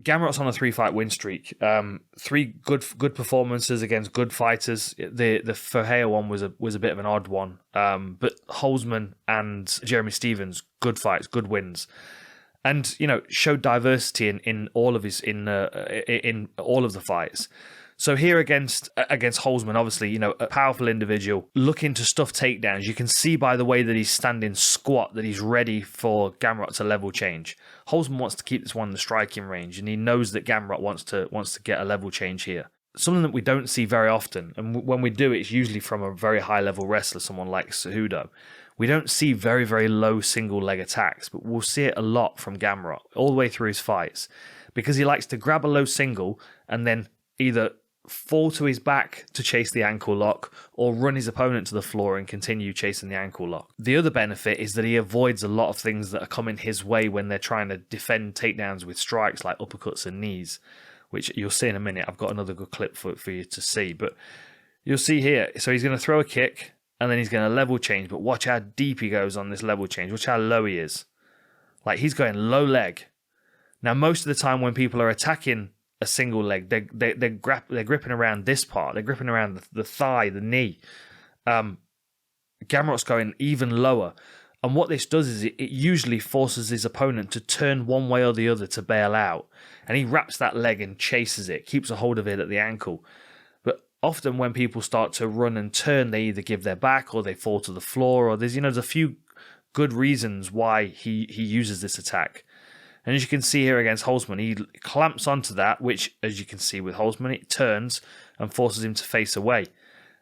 Gamrot's on a 3-fight win streak. 3 good performances against good fighters. The Ferreira one was a bit of an odd one. But Holzman and Jeremy Stephens, good fights, good wins. And, showed diversity in all of in all of the fights. So here against Holzman, obviously, a powerful individual looking to stuff takedowns. You can see by the way that he's standing squat that he's ready for Gamrot to level change. Holzman wants to keep this one in the striking range, and he knows that Gamrot wants to get a level change here. Something that we don't see very often, and when we do, it's usually from a very high level wrestler, someone like Cejudo. We don't see very, very low single leg attacks, but we'll see it a lot from Gamrot all the way through his fights, because he likes to grab a low single and then either fall to his back to chase the ankle lock or run his opponent to the floor and continue chasing the ankle lock. The other benefit is that he avoids a lot of things that are coming his way when they're trying to defend takedowns with strikes like uppercuts and knees, which you'll see in a minute. I've got another good clip for you to see, but you'll see here. So he's going to throw a kick and then he's going to level change, but watch how deep he goes on this level change. Watch how low he is. Like, he's going low leg. Now, most of the time when people are attacking a single leg, they're gripping around this part. They're gripping around the thigh, the knee. Gamrot's going even lower. And what this does is it usually forces his opponent to turn one way or the other to bail out. And he wraps that leg and chases it, keeps a hold of it at the ankle. But often when people start to run and turn, they either give their back or they fall to the floor, or there's a few good reasons why he uses this attack. And as you can see here against Holzman, he clamps onto that, which, as you can see with Holzman, it turns and forces him to face away.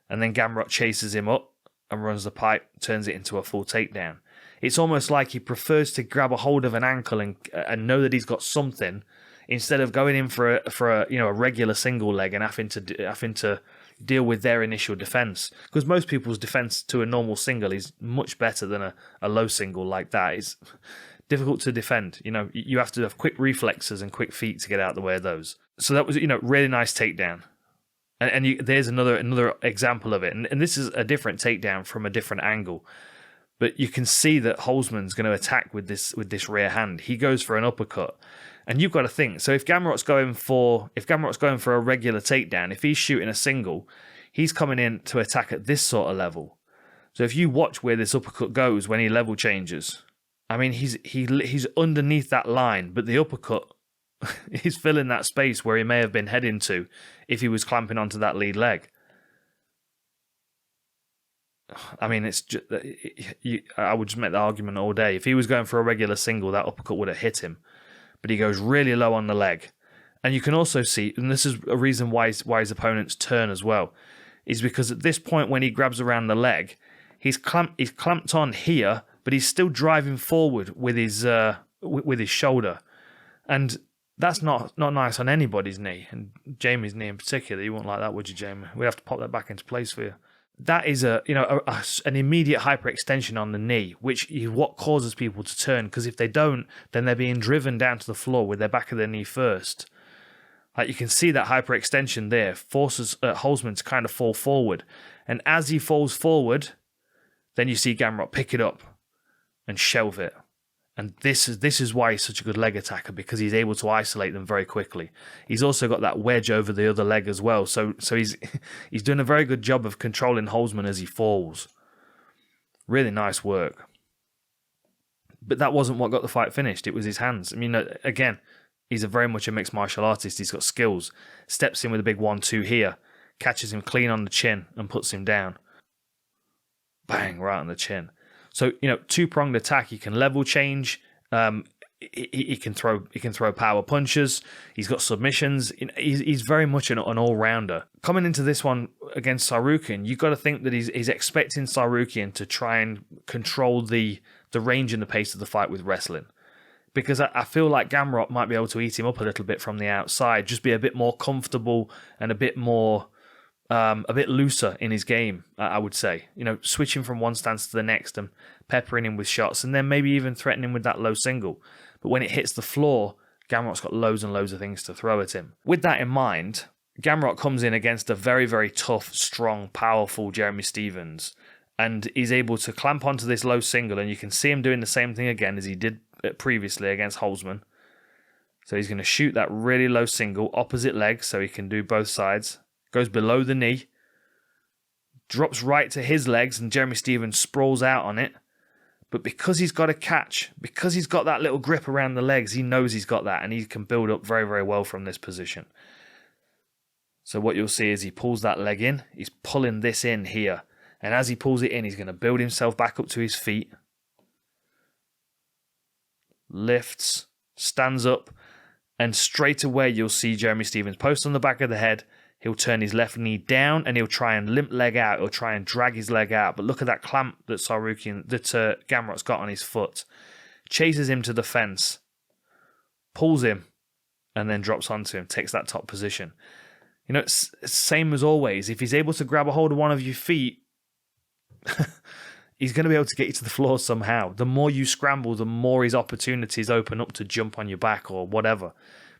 And then Gamrot chases him up and runs the pipe, turns it into a full takedown. It's almost like he prefers to grab a hold of an ankle and know that he's got something, instead of going in for a regular single leg and having to deal with their initial defense. Because most people's defense to a normal single is much better than a low single like that. It's difficult to defend. You have to have quick reflexes and quick feet to get out of the way of those. So that was, really nice takedown. And there's another example of it. And this is a different takedown from a different angle. But you can see that Holzman's going to attack with this rear hand. He goes for an uppercut. And you've got to think, so if Gamrot's going for a regular takedown, if he's shooting a single, he's coming in to attack at this sort of level. So if you watch where this uppercut goes when he level changes, I mean, he's underneath that line, but the uppercut is filling that space where he may have been heading to if he was clamping onto that lead leg. I mean, I would just make the argument all day. If he was going for a regular single, that uppercut would have hit him. But he goes really low on the leg. And you can also see, and this is a reason why his opponents turn as well, is because at this point when he grabs around the leg, he's clamped on here, but he's still driving forward with his shoulder. And that's not nice on anybody's knee, and Jamie's knee in particular. You wouldn't like that, would you, Jamie? We'd have to pop that back into place for you. That is an immediate hyperextension on the knee, which is what causes people to turn, because if they don't, then they're being driven down to the floor with their back of their knee first. Like, you can see that hyperextension there forces Holzman to kind of fall forward. And as he falls forward, then you see Gamrot pick it up and shelve it. And this is why he's such a good leg attacker, because he's able to isolate them very quickly. He's also got that wedge over the other leg as well. So he's doing a very good job of controlling Holzman as he falls. Really nice work. But that wasn't what got the fight finished. It was his hands. I mean, again, he's very much a mixed martial artist. He's got skills. Steps in with a big 1-2 here. Catches him clean on the chin and puts him down. Bang, right on the chin. So, two-pronged attack. He can level change. He can throw power punches. He's got submissions. He's very much an all-rounder. Coming into this one against Tsarukyan, you've got to think that he's expecting Tsarukyan to try and control the range and the pace of the fight with wrestling. Because I feel like Gamrot might be able to eat him up a little bit from the outside, just be a bit more comfortable and a bit looser in his game, I would say. Switching from one stance to the next and peppering him with shots, and then maybe even threatening with that low single. But when it hits the floor, Gamrot's got loads and loads of things to throw at him. With that in mind, Gamrot comes in against a very, very tough, strong, powerful Jeremy Stephens, and is able to clamp onto this low single, and you can see him doing the same thing again as he did previously against Holzman. So he's going to shoot that really low single, opposite leg, so he can do both sides. Goes below the knee. Drops right to his legs, and Jeremy Stephens sprawls out on it. But because he's got a catch, because he's got that little grip around the legs, he knows he's got that, and he can build up very, very well from this position. So what you'll see is he pulls that leg in. He's pulling this in here. And as he pulls it in, he's going to build himself back up to his feet. Lifts, stands up, and straight away you'll see Jeremy Stephens post on the back of the head. He'll turn his left knee down and he'll try and limp leg out. He'll try and drag his leg out. But look at that clamp that Gamrot's got on his foot. Chases him to the fence. Pulls him. And then drops onto him. Takes that top position. You know, it's same as always. If he's able to grab a hold of one of your feet, he's going to be able to get you to the floor somehow. The more you scramble, the more his opportunities open up to jump on your back or whatever.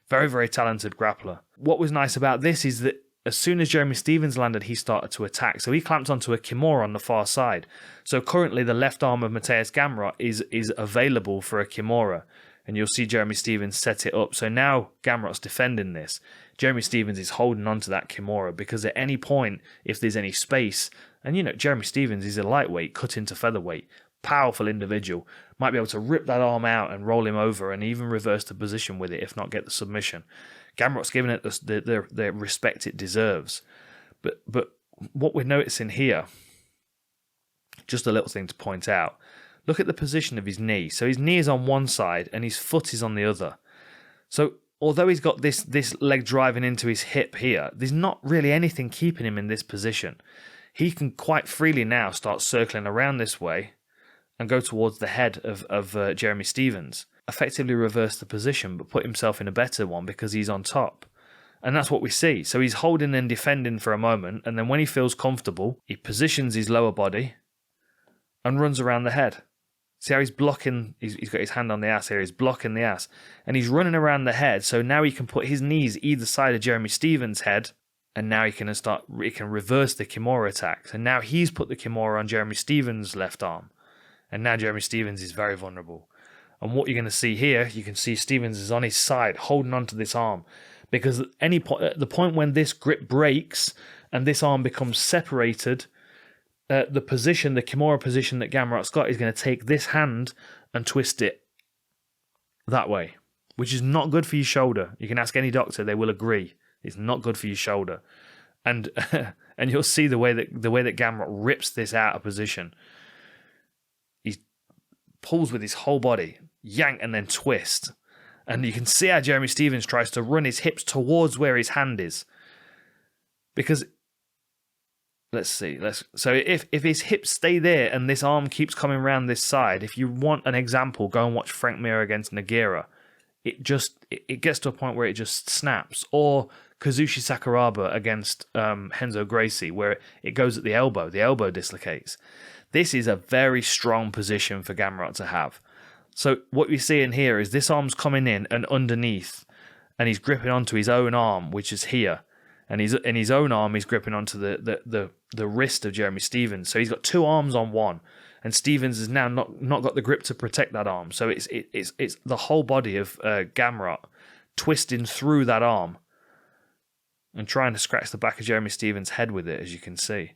Very, very talented grappler. What was nice about this is that as soon as Jeremy Stephens landed, he started to attack. So he clamped onto a Kimura on the far side. So currently the left arm of Mateusz Gamrot is available for a Kimura. And you'll see Jeremy Stephens set it up. So now Gamrot's defending this. Jeremy Stephens is holding on to that Kimura because at any point, if there's any space, and you know, Jeremy Stephens is a lightweight cut into featherweight, powerful individual, might be able to rip that arm out and roll him over and even reverse the position with it, if not get the submission. Gamrot's giving it the respect it deserves. But what we're noticing here, just a little thing to point out, look at the position of his knee. So his knee is on one side and his foot is on the other. So although he's got this leg driving into his hip here, there's not really anything keeping him in this position. He can quite freely now start circling around this way and go towards the head of Jeremy Stephens. Effectively reverse the position, but put himself in a better one because he's on top. And that's what we see. So he's holding and defending for a moment, and then when he feels comfortable, he positions his lower body and runs around the head. See how he's blocking, he's got his hand on the ass here, he's blocking the ass. And he's running around the head, so now he can put his knees either side of Jeremy Stephens' head, and now he can reverse the Kimura attack. So now he's put the Kimura on Jeremy Stephens' left arm. And now Jeremy Stephens is very vulnerable. And what you're going to see here, you can see Stephens is on his side, holding on to this arm. Because at the point when this grip breaks and this arm becomes separated, the Kimura position that Gamrot's got is going to take this hand and twist it that way, which is not good for your shoulder. You can ask any doctor, they will agree. It's not good for your shoulder. And and you'll see the way that Gamrot rips this out of position. He pulls with his whole body, yank and then twist. And you can see how Jeremy Stephens tries to run his hips towards where his hand is. Because, so if his hips stay there and this arm keeps coming around this side, if you want an example, go and watch Frank Mir against Nogueira. It gets to a point where it just snaps. Or Kazushi Sakuraba against Renzo Gracie, where it goes at the elbow dislocates. This is a very strong position for Gamrot to have. So what we're seeing here is this arm's coming in and underneath, and he's gripping onto his own arm, which is here. And in his own arm, he's gripping onto the wrist of Jeremy Stephens. So he's got two arms on one, and Stephens has now not got the grip to protect that arm. So it's the whole body of Gamrot twisting through that arm and trying to scratch the back of Jeremy Stephens' head with it, as you can see.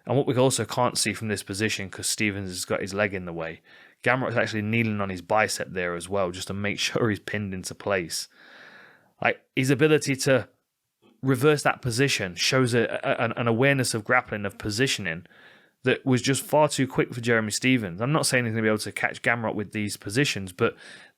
And what we also can't see from this position, because Stephens has got his leg in the way, Gamrot's actually kneeling on his bicep there as well, just to make sure he's pinned into place. Like, his ability to reverse that position shows an awareness of grappling, of positioning, that was just far too quick for Jeremy Stephens. I'm not saying he's going to be able to catch Gamrot with these positions, but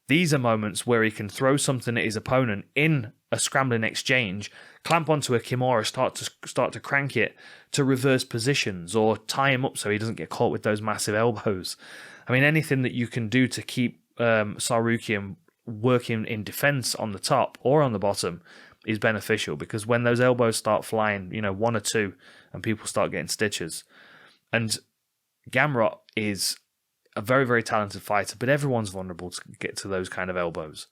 these are moments where he can throw something at his opponent in a scrambling exchange, clamp onto a Kimura, start to crank it to reverse positions, or tie him up so he doesn't get caught with those massive elbows. I mean, anything that you can do to keep Tsarukyan working in defense on the top or on the bottom is beneficial, because when those elbows start flying, one or two, and people start getting stitches. And Gamrot is a very, very talented fighter, but everyone's vulnerable to get to those kind of elbows.